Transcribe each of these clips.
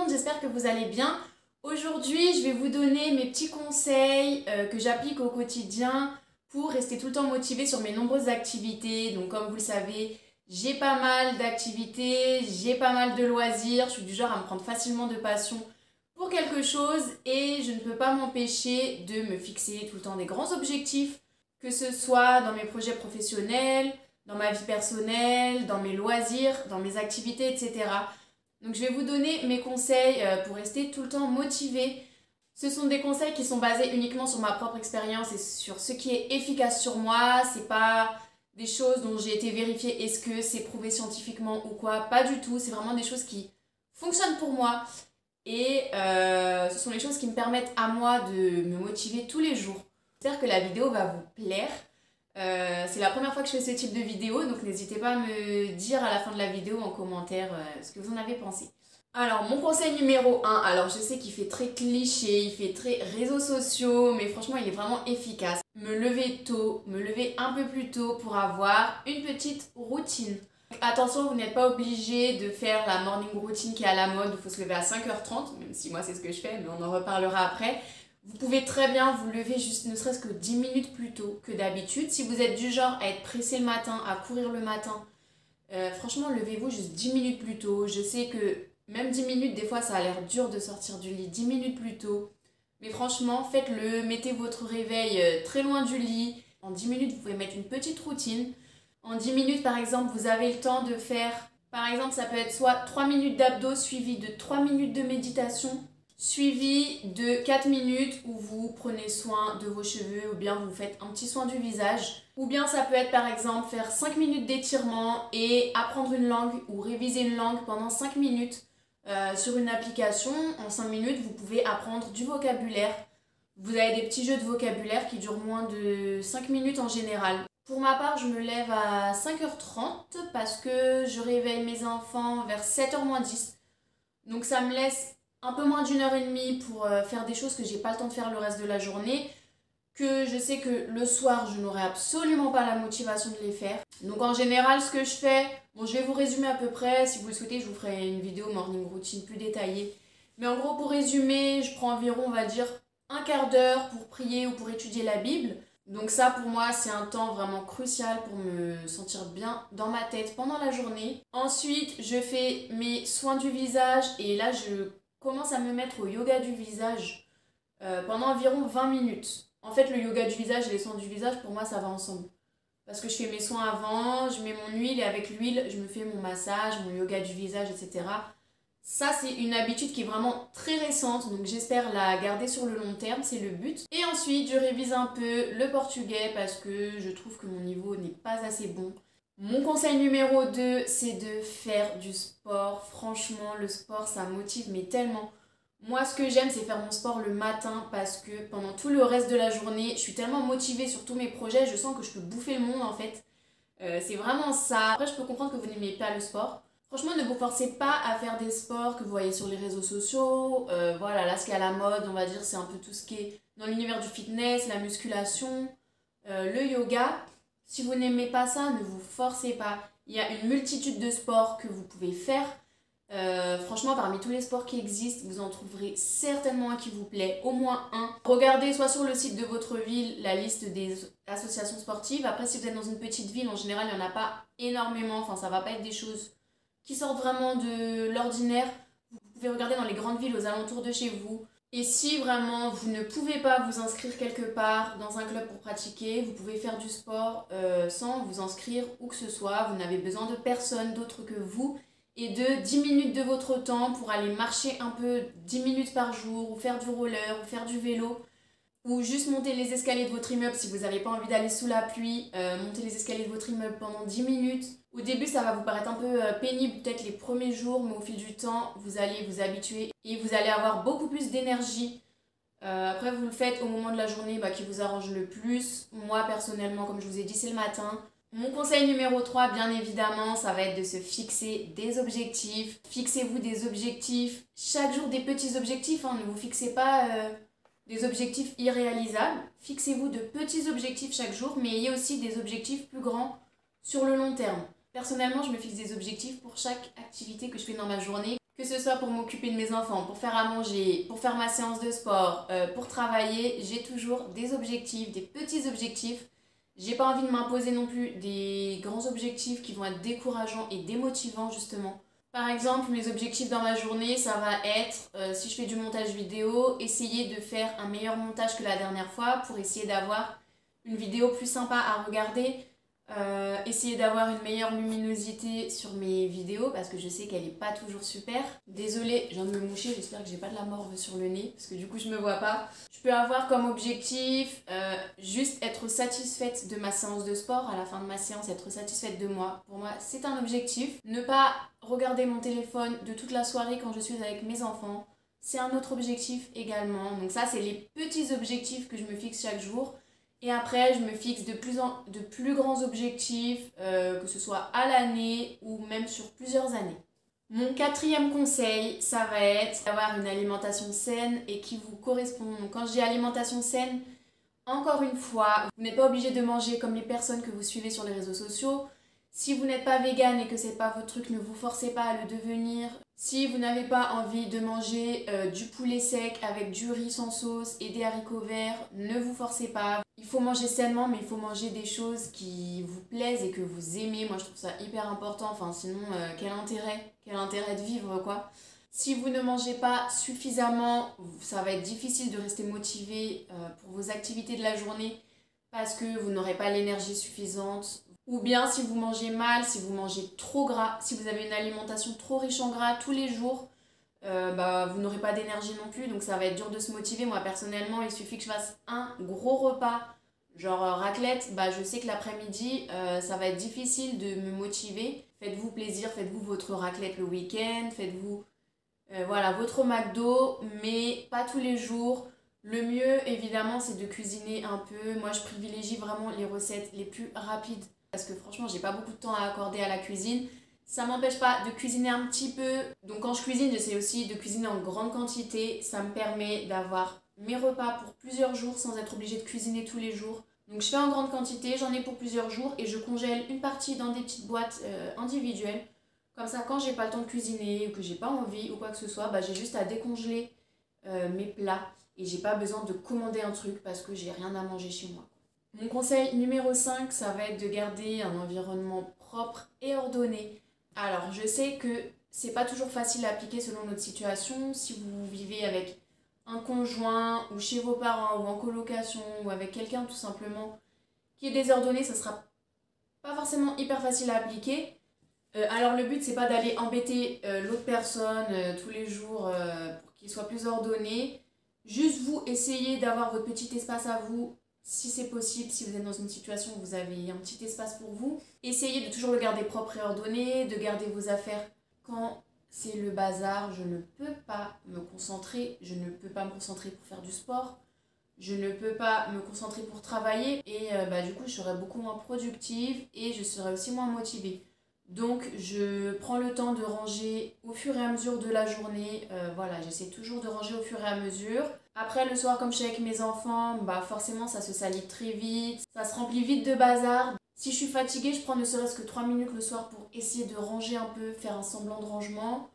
monde, j'espère que vous allez bien. Aujourd'hui, je vais vous donner mes petits conseils que j'applique au quotidien pour rester tout le temps motivée sur mes nombreuses activités. Donc comme vous le savez, j'ai pas mal d'activités, j'ai pas mal de loisirs, je suis du genre à me prendre facilement de passion pour quelque chose et je ne peux pas m'empêcher de me fixer tout le temps des grands objectifs, que ce soit dans mes projets professionnels, dans ma vie personnelle, dans mes loisirs, dans mes activités, etc. Donc je vais vous donner mes conseils pour rester tout le temps motivé. Ce sont des conseils qui sont basés uniquement sur ma propre expérience et sur ce qui est efficace sur moi. C'est pas des choses dont j'ai été vérifiée, est-ce que c'est prouvé scientifiquement ou quoi, pas du tout. C'est vraiment des choses qui fonctionnent pour moi et ce sont les choses qui me permettent à moi de me motiver tous les jours. J'espère que la vidéo va vous plaire. C'est la première fois que je fais ce type de vidéo, donc n'hésitez pas à me dire à la fin de la vidéo en commentaire ce que vous en avez pensé. Alors mon conseil numéro 1, alors je sais qu'il fait très cliché, il fait très réseaux sociaux, mais franchement il est vraiment efficace. Me lever tôt, me lever un peu plus tôt pour avoir une petite routine. Attention, vous n'êtes pas obligé de faire la morning routine qui est à la mode, il faut se lever à 5h30, même si moi c'est ce que je fais, mais on en reparlera après. Vous pouvez très bien vous lever juste ne serait-ce que 10 minutes plus tôt que d'habitude. Si vous êtes du genre à être pressé le matin, à courir le matin, franchement levez-vous juste 10 minutes plus tôt. Je sais que même 10 minutes, des fois ça a l'air dur de sortir du lit 10 minutes plus tôt. Mais franchement, faites-le, mettez votre réveil très loin du lit. En 10 minutes, vous pouvez mettre une petite routine. En 10 minutes, par exemple, vous avez le temps de faire, par exemple, ça peut être soit 3 minutes d'abdos suivi de 3 minutes de méditation, suivi de 4 minutes où vous prenez soin de vos cheveux ou bien vous faites un petit soin du visage. Ou bien ça peut être par exemple faire 5 minutes d'étirement et apprendre une langue ou réviser une langue pendant 5 minutes sur une application. En 5 minutes, vous pouvez apprendre du vocabulaire. Vous avez des petits jeux de vocabulaire qui durent moins de 5 minutes en général. Pour ma part, je me lève à 5h30 parce que je réveille mes enfants vers 7h moins 10. Donc ça me laisse un peu moins d'1h30 pour faire des choses que j'ai pas le temps de faire le reste de la journée, que je sais que le soir je n'aurai absolument pas la motivation de les faire. Donc en général ce que je fais, bon je vais vous résumer à peu près, si vous le souhaitez je vous ferai une vidéo morning routine plus détaillée. Mais en gros pour résumer, je prends environ on va dire un quart d'heure pour prier ou pour étudier la Bible. Donc ça pour moi c'est un temps vraiment crucial pour me sentir bien dans ma tête pendant la journée. Ensuite je fais mes soins du visage et là je commence à me mettre au yoga du visage pendant environ 20 minutes. En fait, le yoga du visage et les soins du visage, pour moi, ça va ensemble. Parce que je fais mes soins avant, je mets mon huile et avec l'huile, je me fais mon massage, mon yoga du visage, etc. Ça, c'est une habitude qui est vraiment très récente, donc j'espère la garder sur le long terme, c'est le but. Et ensuite, je révise un peu le portugais parce que je trouve que mon niveau n'est pas assez bon. Mon conseil numéro 2, c'est de faire du sport. Franchement, le sport, ça motive, mais tellement. Moi, ce que j'aime, c'est faire mon sport le matin parce que pendant tout le reste de la journée, je suis tellement motivée sur tous mes projets, je sens que je peux bouffer le monde en fait. C'est vraiment ça. Après, je peux comprendre que vous n'aimez pas le sport. Franchement, ne vous forcez pas à faire des sports que vous voyez sur les réseaux sociaux. Voilà, là, ce qui est à la mode, on va dire, c'est un peu tout ce qui est dans l'univers du fitness, la musculation, le yoga. Si vous n'aimez pas ça, ne vous forcez pas. Il y a une multitude de sports que vous pouvez faire. Franchement, parmi tous les sports qui existent, vous en trouverez certainement un qui vous plaît, au moins un. Regardez soit sur le site de votre ville la liste des associations sportives. Après, si vous êtes dans une petite ville, en général, il n'y en a pas énormément. Enfin, ça va pas être des choses qui sortent vraiment de l'ordinaire. Vous pouvez regarder dans les grandes villes aux alentours de chez vous. Et si vraiment vous ne pouvez pas vous inscrire quelque part dans un club pour pratiquer, vous pouvez faire du sport sans vous inscrire où que ce soit. Vous n'avez besoin de personne d'autre que vous et de 10 minutes de votre temps pour aller marcher un peu 10 minutes par jour ou faire du roller ou faire du vélo ou juste monter les escaliers de votre immeuble si vous n'avez pas envie d'aller sous la pluie, monter les escaliers de votre immeuble pendant 10 minutes. Au début, ça va vous paraître un peu pénible peut-être les premiers jours, mais au fil du temps, vous allez vous habituer et vous allez avoir beaucoup plus d'énergie. Après, vous le faites au moment de la journée qui vous arrange le plus. Moi, personnellement, comme je vous ai dit, c'est le matin. Mon conseil numéro 3, bien évidemment, ça va être de se fixer des objectifs. Fixez-vous des objectifs, chaque jour des petits objectifs, ne vous fixez pas des objectifs irréalisables. Fixez-vous de petits objectifs chaque jour, mais ayez aussi des objectifs plus grands sur le long terme. Personnellement, je me fixe des objectifs pour chaque activité que je fais dans ma journée. Que ce soit pour m'occuper de mes enfants, pour faire à manger, pour faire ma séance de sport, pour travailler, j'ai toujours des objectifs, des petits objectifs. J'ai pas envie de m'imposer non plus des grands objectifs qui vont être décourageants et démotivants justement. Par exemple, mes objectifs dans ma journée, ça va être, si je fais du montage vidéo, essayer de faire un meilleur montage que la dernière fois pour essayer d'avoir une vidéo plus sympa à regarder. Essayer d'avoir une meilleure luminosité sur mes vidéos parce que je sais qu'elle n'est pas toujours super. Désolée, je viens de me moucher, j'espère que j'ai pas de la morve sur le nez parce que du coup je me vois pas. Je peux avoir comme objectif juste être satisfaite de ma séance de sport, à la fin de ma séance être satisfaite de moi. Pour moi c'est un objectif. Ne pas regarder mon téléphone de toute la soirée quand je suis avec mes enfants, c'est un autre objectif également. Donc ça c'est les petits objectifs que je me fixe chaque jour. Et après, je me fixe de plus grands objectifs, que ce soit à l'année ou même sur plusieurs années. Mon quatrième conseil, ça va être d'avoir une alimentation saine et qui vous correspond. Donc quand je dis alimentation saine, encore une fois, vous n'êtes pas obligé de manger comme les personnes que vous suivez sur les réseaux sociaux. Si vous n'êtes pas vegan et que c'est pas votre truc, ne vous forcez pas à le devenir. Si vous n'avez pas envie de manger du poulet sec avec du riz sans sauce et des haricots verts, ne vous forcez pas. Il faut manger sainement, mais il faut manger des choses qui vous plaisent et que vous aimez. Moi, je trouve ça hyper important. Enfin, sinon, quel intérêt de vivre, quoi. Si vous ne mangez pas suffisamment, ça va être difficile de rester motivé pour vos activités de la journée parce que vous n'aurez pas l'énergie suffisante. Ou bien si vous mangez mal, si vous mangez trop gras, si vous avez une alimentation trop riche en gras tous les jours, vous n'aurez pas d'énergie non plus, donc ça va être dur de se motiver. Moi personnellement, il suffit que je fasse un gros repas, genre raclette, je sais que l'après-midi, ça va être difficile de me motiver. Faites-vous plaisir, faites-vous votre raclette le week-end, faites-vous votre McDo, mais pas tous les jours. Le mieux, évidemment, c'est de cuisiner un peu. Moi, je privilégie vraiment les recettes les plus rapides parce que franchement, j'ai pas beaucoup de temps à accorder à la cuisine. Ça m'empêche pas de cuisiner un petit peu. Donc quand je cuisine, j'essaie aussi de cuisiner en grande quantité. Ça me permet d'avoir mes repas pour plusieurs jours sans être obligée de cuisiner tous les jours. Donc je fais en grande quantité, j'en ai pour plusieurs jours et je congèle une partie dans des petites boîtes individuelles. Comme ça, quand j'ai pas le temps de cuisiner ou que j'ai pas envie ou quoi que ce soit, j'ai juste à décongeler mes plats et j'ai pas besoin de commander un truc parce que j'ai rien à manger chez moi. Mon conseil numéro 5, ça va être de garder un environnement propre et ordonné. Alors, je sais que c'est pas toujours facile à appliquer selon notre situation. Si vous vivez avec un conjoint ou chez vos parents ou en colocation ou avec quelqu'un tout simplement qui est désordonné, ça sera pas forcément hyper facile à appliquer. Alors le but c'est pas d'aller embêter l'autre personne tous les jours pour qu'il soit plus ordonné. Juste vous essayez d'avoir votre petit espace à vous si c'est possible, si vous êtes dans une situation où vous avez un petit espace pour vous. Essayez de toujours le garder propre et ordonné, de garder vos affaires. Quand c'est le bazar, je ne peux pas me concentrer, je ne peux pas me concentrer pour faire du sport, je ne peux pas me concentrer pour travailler et du coup je serai beaucoup moins productive et je serai aussi moins motivée. Donc je prends le temps de ranger au fur et à mesure de la journée, j'essaie toujours de ranger au fur et à mesure. Après le soir comme je suis avec mes enfants, forcément ça se salit très vite, ça se remplit vite de bazar. Si je suis fatiguée, je prends ne serait-ce que 3 minutes le soir pour essayer de ranger un peu, faire un semblant de rangement.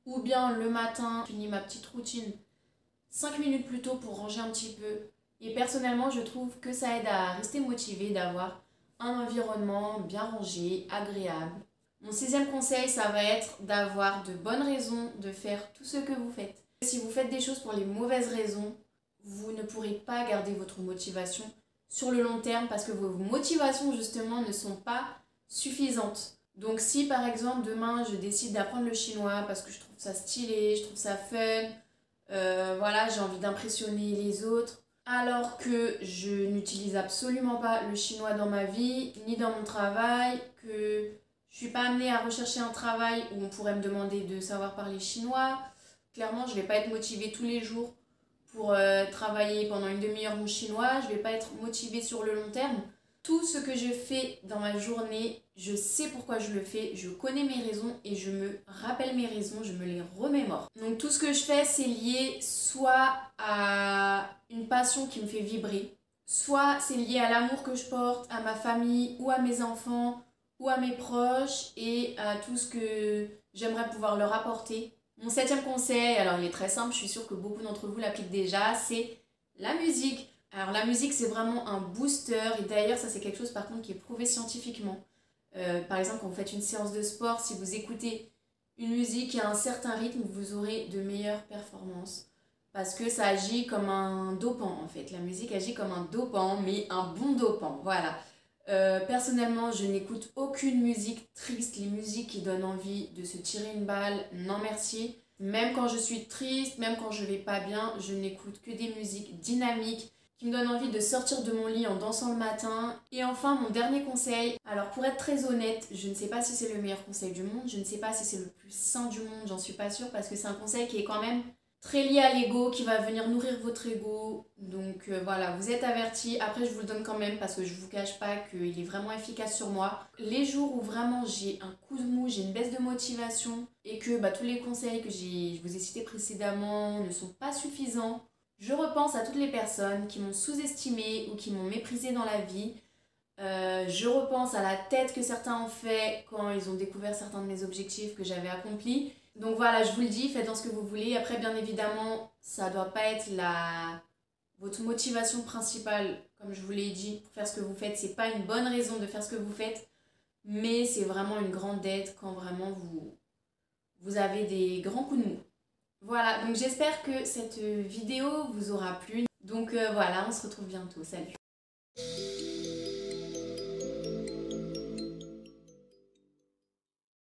Ou bien le matin, je finis ma petite routine 5 minutes plus tôt pour ranger un petit peu. Et personnellement, je trouve que ça aide à rester motivé, d'avoir un environnement bien rangé, agréable. Mon 6e conseil, ça va être d'avoir de bonnes raisons de faire tout ce que vous faites. Si vous faites des choses pour les mauvaises raisons, vous ne pourrez pas garder votre motivation sur le long terme parce que vos motivations justement ne sont pas suffisantes. Donc si par exemple demain je décide d'apprendre le chinois parce que je trouve ça stylé, je trouve ça fun, j'ai envie d'impressionner les autres, alors que je n'utilise absolument pas le chinois dans ma vie, ni dans mon travail, que je suis pas amenée à rechercher un travail où on pourrait me demander de savoir parler chinois, clairement je vais pas être motivée tous les jours pour travailler pendant une demi-heure mon chinois, je vais pas être motivée sur le long terme. Tout ce que je fais dans ma journée, je sais pourquoi je le fais, je connais mes raisons et je me rappelle mes raisons, je me les remémore. Donc tout ce que je fais, c'est lié soit à une passion qui me fait vibrer, soit c'est lié à l'amour que je porte à ma famille ou à mes enfants ou à mes proches et à tout ce que j'aimerais pouvoir leur apporter. Mon septième conseil, alors il est très simple, je suis sûre que beaucoup d'entre vous l'appliquent déjà, c'est la musique. Alors la musique c'est vraiment un booster et d'ailleurs ça c'est quelque chose par contre qui est prouvé scientifiquement. Par exemple quand vous faites une séance de sport, si vous écoutez une musique à un certain rythme, vous aurez de meilleures performances. Parce que ça agit comme un dopant en fait. La musique agit comme un dopant, mais un bon dopant, voilà. Personnellement, je n'écoute aucune musique triste, les musiques qui donnent envie de se tirer une balle, non merci. Même quand je suis triste, même quand je vais pas bien, je n'écoute que des musiques dynamiques qui me donnent envie de sortir de mon lit en dansant le matin. Et enfin, mon dernier conseil, alors pour être très honnête, je ne sais pas si c'est le meilleur conseil du monde, je ne sais pas si c'est le plus sain du monde, j'en suis pas sûre parce que c'est un conseil qui est quand même très lié à l'ego, qui va venir nourrir votre ego. Donc voilà, vous êtes avertis. Après, je vous le donne quand même parce que je vous cache pas qu'il est vraiment efficace sur moi. Les jours où vraiment j'ai un coup de mou, j'ai une baisse de motivation et que tous les conseils que je vous ai cités précédemment ne sont pas suffisants, je repense à toutes les personnes qui m'ont sous-estimé ou qui m'ont méprisé dans la vie. Je repense à la tête que certains ont fait quand ils ont découvert certains de mes objectifs que j'avais accomplis. Donc voilà, je vous le dis, faites-en ce que vous voulez. Après, bien évidemment, ça ne doit pas être votre motivation principale, comme je vous l'ai dit, pour faire ce que vous faites. C'est pas une bonne raison de faire ce que vous faites, mais c'est vraiment une grande aide quand vraiment vous avez des grands coups de mou. Voilà, donc j'espère que cette vidéo vous aura plu. Donc voilà, on se retrouve bientôt. Salut!